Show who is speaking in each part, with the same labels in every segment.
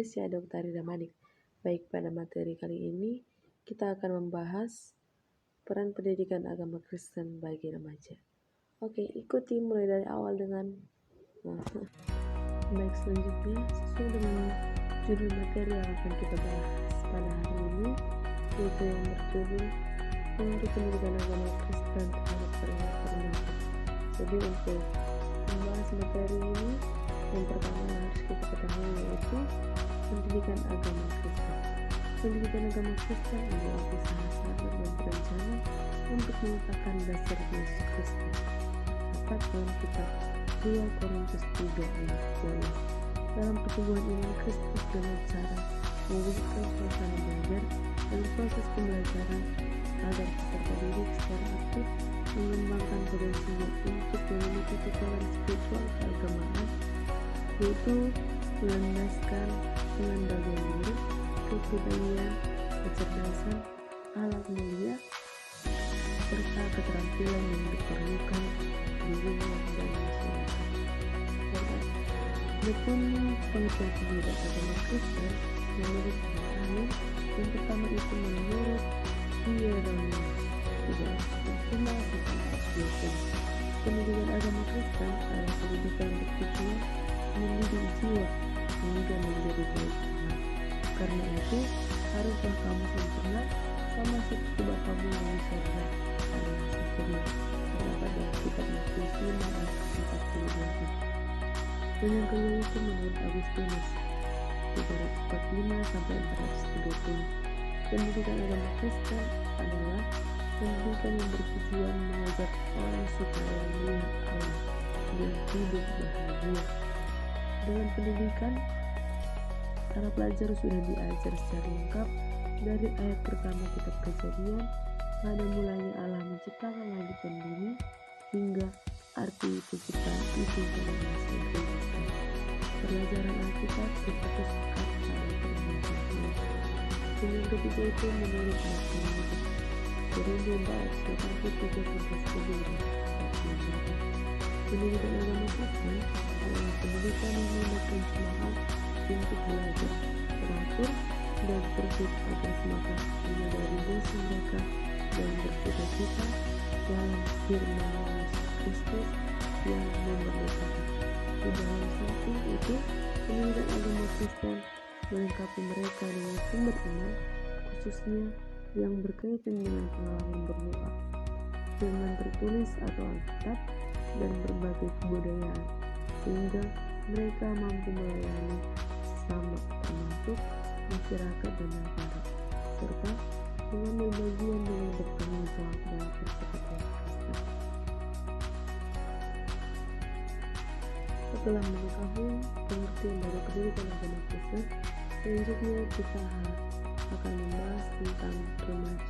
Speaker 1: Indonesia Dr. Rida Manik. Baik, pada materi kali ini kita akan membahas peran pendidikan agama Kristen bagi remaja. Oke, ikuti mulai dari awal dengan baik, selanjutnya sesuai dengan judul materi yang akan kita bahas pada hari ini, yaitu yang berjudul pengaruh pendidikan agama Kristen terhadap remaja. Jadi untuk membahas materi ini, yang pertama yang harus kita ketahui yaitu pendidikan agama Kristen. Pendidikan agama Kristen adalah usaha sadar dan berencana untuk meletakkan dasar Yesus Kristus. Dapat dalam kitab 2 Korintus 3 ayat 12. Dalam pertumbuhan iman Kristus dengan cara mewujudkan suasana belajar dan proses pembelajaran agar peserta didik secara aktif mengembangkan potensinya untuk memiliki kekuatan spiritual keagamaan, yaitu melandaskan pengendalian diri, kepribadian, kecerdasan, alat mulia, serta keterampilan yang diperlukan di dunia dan masyarakat. Adapun pengertian pendidikan agama Kristen menurut Al-Quran, yang pertama itu menurut Hieronymus 3:5-20. Pendidikan agama Kristen adalah pendidikan bertujuan mendidik jiwa hingga menjadi baik Tuhan. Karena itu, haruslah kamu sempurna sama seperti Bapamu yang di surga adalah sempurna. Terdapat dalam kitab Matius 5 ayat 42. Dan yang kedua itu menurut Agustinus 345-430. Pendidikan agama Kristen adalah pendidikan yang bertujuan mengajar orang supaya melihat Allah dan hidup bahagia. Dalam pendidikan, para pelajar sudah diajar secara lengkap dari ayat pertama kitab Kejadian, pada mulanya Allah menciptakan langit dan bumi, hingga arti penciptaan itu pada masa yang diinginkan. Pelajaran Alkitab difokuskan pada perbuatan Allah. Dan yang ketiga itu menurut Matius 24:83-90. Pendidikan agama Kristen adalah pendidikan yang melibatkan semangat untuk belajar, teratur, dan tertib agar semakin menyadari dosa mereka dan bercita-cita dalam firman Yesus Kristus yang memerdekakan. Di dalam satu itu, pendidikan agama Kristen melengkapi mereka dengan sumber iman, khususnya yang berkaitan dengan pengalaman berdoa, firman tertulis atau Alkitab, dan berbagai kebudayaan, sehingga mereka mampu melayani sesama termasuk masyarakat dan negara, serta mengambil bagian dengan bertanggung jawab dalam persekutuan Kristen. Setelah mengetahui pengertian dari pendidikan agama Kristen, selanjutnya kita akan membahas tentang remaja.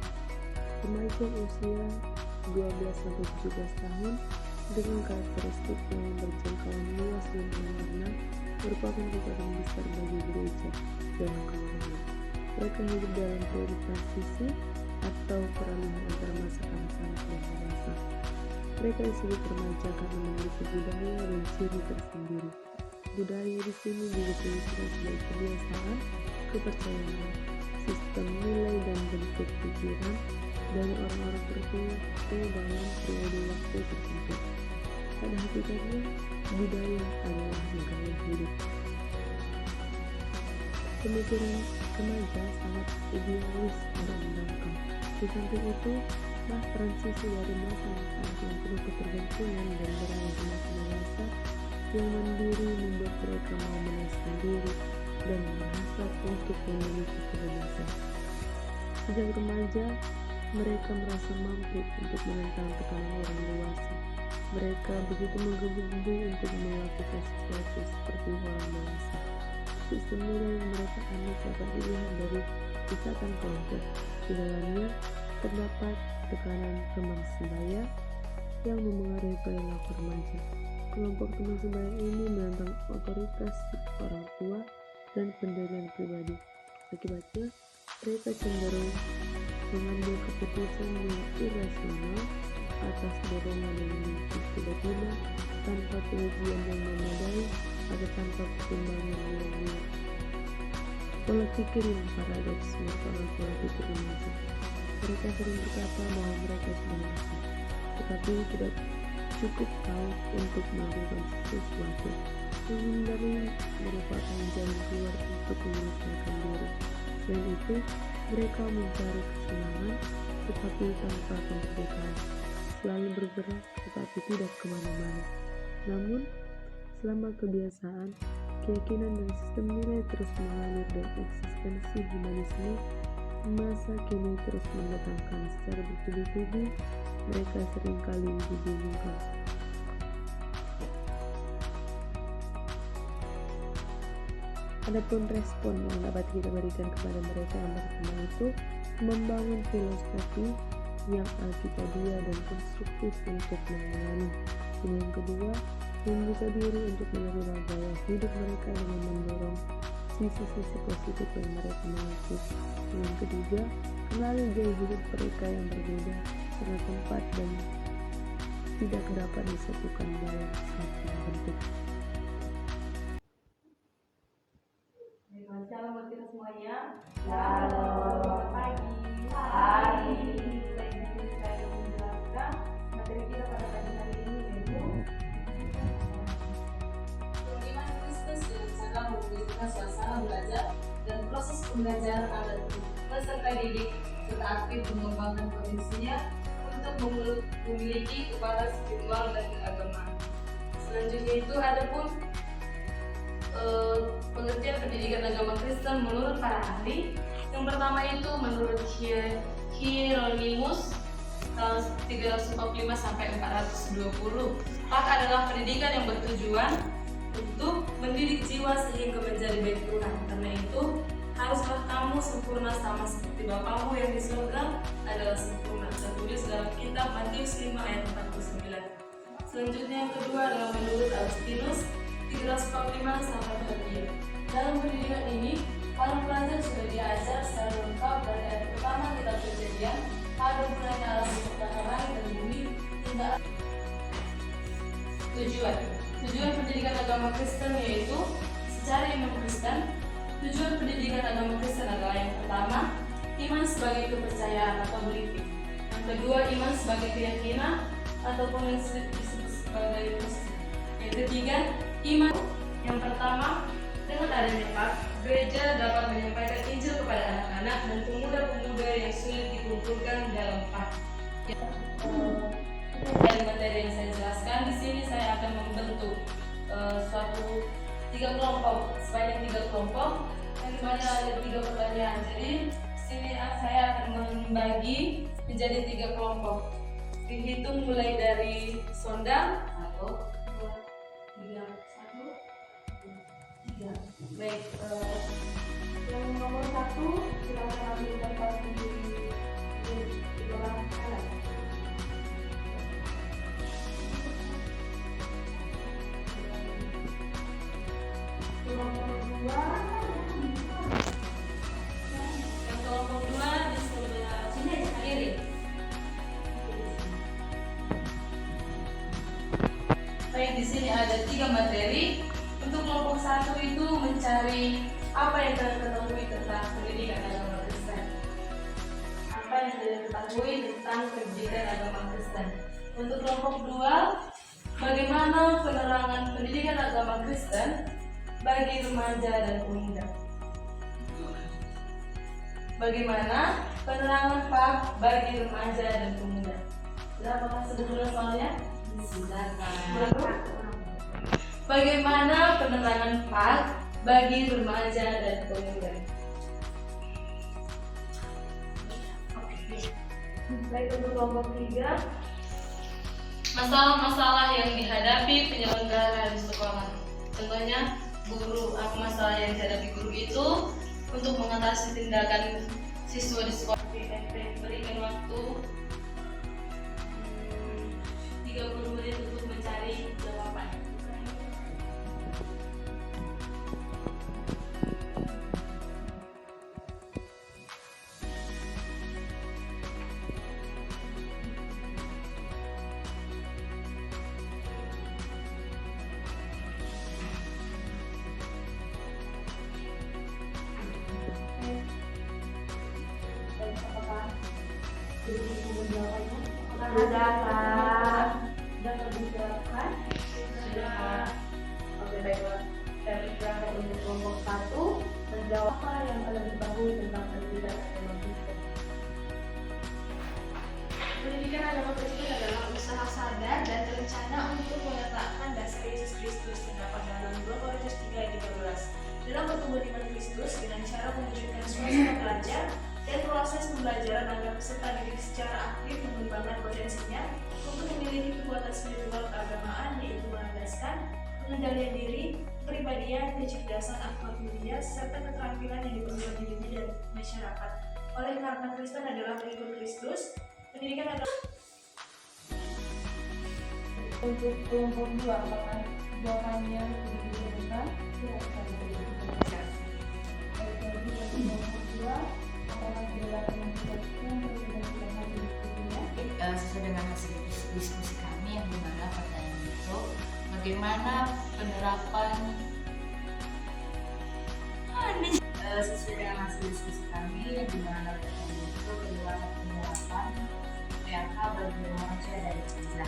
Speaker 1: Remaja usia 12-17 tahun dengan karakteristik yang berjangkauan luas dan berwarna merupakan kekuatan besar bagi gereja dan keluarga. Mereka hidup dalam periode transisi atau peralihan antara masa kanak-kanak dan dewasa. Mereka disebut remaja karena memiliki budaya dan ciri tersendiri. Budaya di sini didefinisikan sebagai kebiasaan, kepercayaan, sistem nilai dan bentuk pikiran dari orang-orang tertentu dalam periode waktu tertentu. Pada hakikatnya, budaya adalah gaya hidup. Pemikiran remaja sangat idealis dan mendangkal. Di samping itu, masa transisi dari masa anak-anak yang penuh ketergantungan dan berada di masa dewasa yang mandiri membuat mereka mau menaikkan diri dan berhasrat untuk memiliki kebebasan. Sejak remaja, mereka merasa mampu untuk menentang tekanan orang dewasa. Mereka begitu menggebu-gebu untuk melakukan sesuatu seperti orang dewasa. Sistem nilai yang mereka anut dapat dilihat dari ikatan kelompok. Di dalamnya terdapat tekanan teman sebaya yang memengaruhi perilaku remaja. Kelompok teman sebaya ini menentang otoritas orang tua dan pendirian pribadi. Akibatnya, mereka cenderung mengambil keputusan yang irasional atas dorongan yang muncul tiba-tiba tanpa pengujian yang memadai atau tanpa pertimbangan yang Pola pikir yang paradoks merupakan pola pikir remaja. Mereka sering berkata bahwa mereka sudah bisa, tetapi tidak cukup tahu untuk melakukan sesuatu. Menghindari merupakan jalan keluar untuk menyelesaikan diri. Selain itu, mereka mencari kesenangan tetapi tanpa kemerdekaan, selalu bergerak tetapi tidak kemana-mana. Namun, selama kebiasaan, keyakinan dan sistem nilai terus mengalir dan eksistensi humanisme masa kini terus mendatangkan secara bertubi-tubi, mereka seringkali dibingungkan. Adapun respon yang dapat kita berikan kepada mereka yang pertama itu membangun filosofi yang alkitabiah dan konstruktif untuk melayani. Dan yang kedua, membuka diri untuk menerima gaya hidup mereka dengan mendorong sisi-sisi positif yang mereka miliki. Dan yang ketiga, kenali gaya hidup mereka yang berbeda karena tempat dan tidak dapat disatukan dalam satu bentuk.
Speaker 2: Shalom buat kita semuanya. Selamat pagi. Hari ini saya menjelaskan materi kita pada pagi hari ini yaitu bagaimana Kristus dengan cara memberikan suasana belajar dan proses pembelajaran agar peserta didik serta aktif mengembangkan potensinya untuk memiliki kepala spiritual dan keagamaan. Selanjutnya itu ada pun pengertian pendidikan agama Kristen menurut para ahli. Yang pertama itu menurut Hieronymus tahun 345 sampai 420. PAK adalah pendidikan yang bertujuan untuk mendidik jiwa sehingga menjadi baik Tuhan. Karena itu haruslah kamu sempurna sama seperti Bapamu yang di surga adalah sempurna. Tertulis dalam kitab Matius 5 ayat 49. Selanjutnya yang kedua adalah menurut Agustinus 345 sampai 43. Dalam pendidikan ini, para pelajar sudah diajar secara lengkap dari ayat pertama kitab Kejadian, ada mulanya alam menciptakan langit dan bumi hingga tujuan pendidikan agama Kristen yaitu secara iman Kristen. Tujuan pendidikan agama Kristen adalah yang pertama, iman sebagai kepercayaan atau belief. Yang kedua, iman sebagai keyakinan ataupun yang disebut sebagai prinsip. Yang ketiga, iman. Yang pertama, dengan adanya PAK, gereja dapat menyampaikan Injil kepada anak-anak dan pemuda-pemuda yang sulit dikumpulkan dalam PAK. Dari materi yang saya jelaskan, di sini saya akan membentuk tiga kelompok, sebanyak 3 kelompok, yang dimana ada 3 pertanyaan. Jadi di sini saya akan membagi menjadi 3 kelompok. Dihitung mulai dari sondang atau 3, 1, 3. Baik, yang nomor 1 silakan ambil tempat di sebelah kanan. Nomor 2, yang kelompok 2 di sebelah sini kiri. Baik, di sini ada 3 materi. Untuk kelompok 1 itu mencari apa yang kalian ketahui tentang pendidikan agama Kristen. Apa yang kalian ketahui tentang pendidikan agama Kristen. Untuk kelompok 2, bagaimana penerangan pendidikan agama Kristen bagi remaja dan pemuda. Bagaimana penerangan PAK bagi remaja dan pemuda. Berapakah sebetulnya soalnya? Bagaimana penerangan PAK bagi remaja dan pemuda. Baik, untuk kelompok 3, masalah-masalah yang dihadapi penyelenggara di sekolah. Contohnya guru, apa masalah yang dihadapi guru itu untuk mengatasi tindakan siswa di sekolah. Berikan waktu 30 menit untuk mencari jawaban. Sudah, Kak.
Speaker 1: Sudah diterapkan?
Speaker 2: Sudah.
Speaker 1: Oke, baiklah. Saya persilakan untuk kelompok 1 menjawab apa yang kalian ketahui tentang pendidikan agama Kristen.
Speaker 3: Pendidikan agama Kristen adalah usaha sadar dan terencana untuk meletakkan dasar Yesus Kristus, terdapat dalam 2 Korintus 3 ayat 13. Dalam bertumbuh iman Kristus dengan cara mewujudkan suasana belajar dan proses pembelajaran agar peserta didik secara aktif mengembangkan potensinya untuk memiliki kekuatan spiritual keagamaan, yaitu melandaskan pengendalian diri, kepribadian, kecerdasan akhlak mulia, serta keterampilan yang diperlukan dirinya dan masyarakat. Oleh karena Kristen adalah pengikut Kristus, pendidikan adalah
Speaker 1: Untuk kelompok 2, apakah jawabannya sudah diberikan? Silakan diberikan. Kelompok 2, apakah jawaban yang sudah hadir diskusinya?
Speaker 4: Sesuai dengan hasil diskusi kami yang dimana pertanyaan itu bagaimana penerapan sesuai dengan hasil diskusi kami yang dimana pertanyaan itu bagaimana penerapan PAK bagi remaja dan remaja.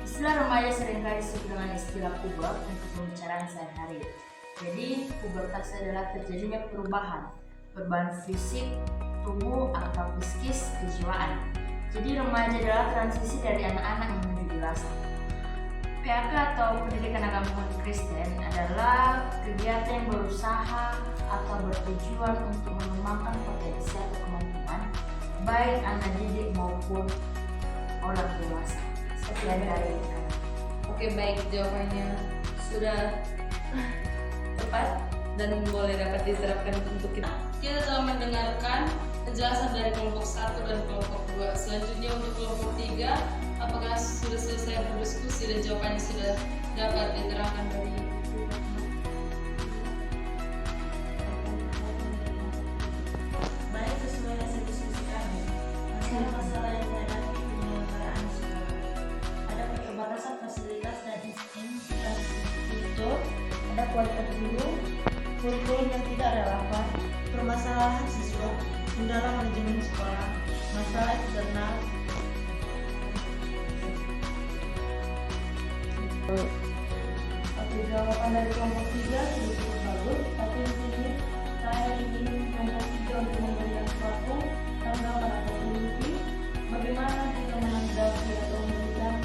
Speaker 4: Istilah remaja seringkali disebut dengan istilah puber untuk pembicaraan sehari-hari. Jadi pubertas adalah terjadinya perubahan fisik, tubuh atau psikis, kejiwaan. Jadi remaja adalah transisi dari anak-anak yang menuju dewasa. PAK atau Pendidikan Agama Kristen adalah kegiatan yang berusaha atau bertujuan untuk mengembangkan potensi atau kemampuan baik anak didik maupun orang dewasa. Sekian dari kami.
Speaker 2: Oke, baik, jawabannya sudah tepat dan boleh dapat diterapkan untuk kita. Kita telah mendengarkan penjelasan dari kelompok 1 dan kelompok 2. Selanjutnya untuk kelompok 3, apakah sudah selesai berdiskusi dan jawabannya sudah dapat diterangkan dari
Speaker 4: Baik, sesuai hasil diskusi kami, masalah-masalah yang dihadapi penyelenggaraan sekolah. Ada keterbatasan fasilitas dan infrastruktur, ada kualitas guru, kurikulum yang tidak relevan, permasalahan siswa, kendala manajemen sekolah, masalah eksternal.
Speaker 1: Oke, jawaban dari kelompok 3 sudah cukup bagus, tapi di sini saya ingin kelompok 3 untuk memberikan suatu tanggapan atau solusi bagaimana kita menanggapi atau memberikan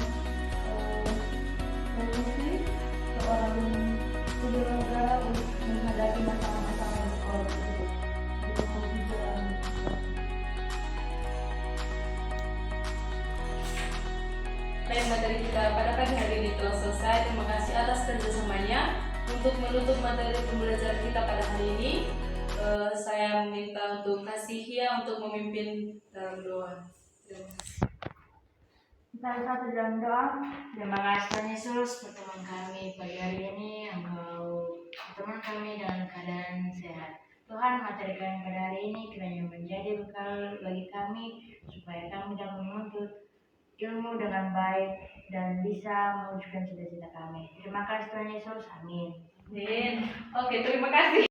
Speaker 1: solusi seorang penyelenggara untuk menghadapi masalah-masalah di sekolah tersebut. Di kelompok 3
Speaker 2: Baik, materi kita pada pagi hari ini telah selesai. Terima kasih atas kerjasamanya. Untuk menutup materi pembelajaran kita pada hari ini, saya meminta untuk kasih Hia untuk memimpin dalam doa. Terima kasih.
Speaker 4: Kita satu dalam doa. Terima kasih Tuhan Yesus pertemuan kami pagi hari ini, Engkau berteman kami dalam keadaan sehat. Tuhan, materi kami pada hari ini kiranya menjadi bekal bagi kami supaya kami dapat menuntut ilmu dengan baik dan bisa mewujudkan cita-cita kami. Terima kasih Tuhan Yesus. Amin.
Speaker 2: Oke, terima kasih.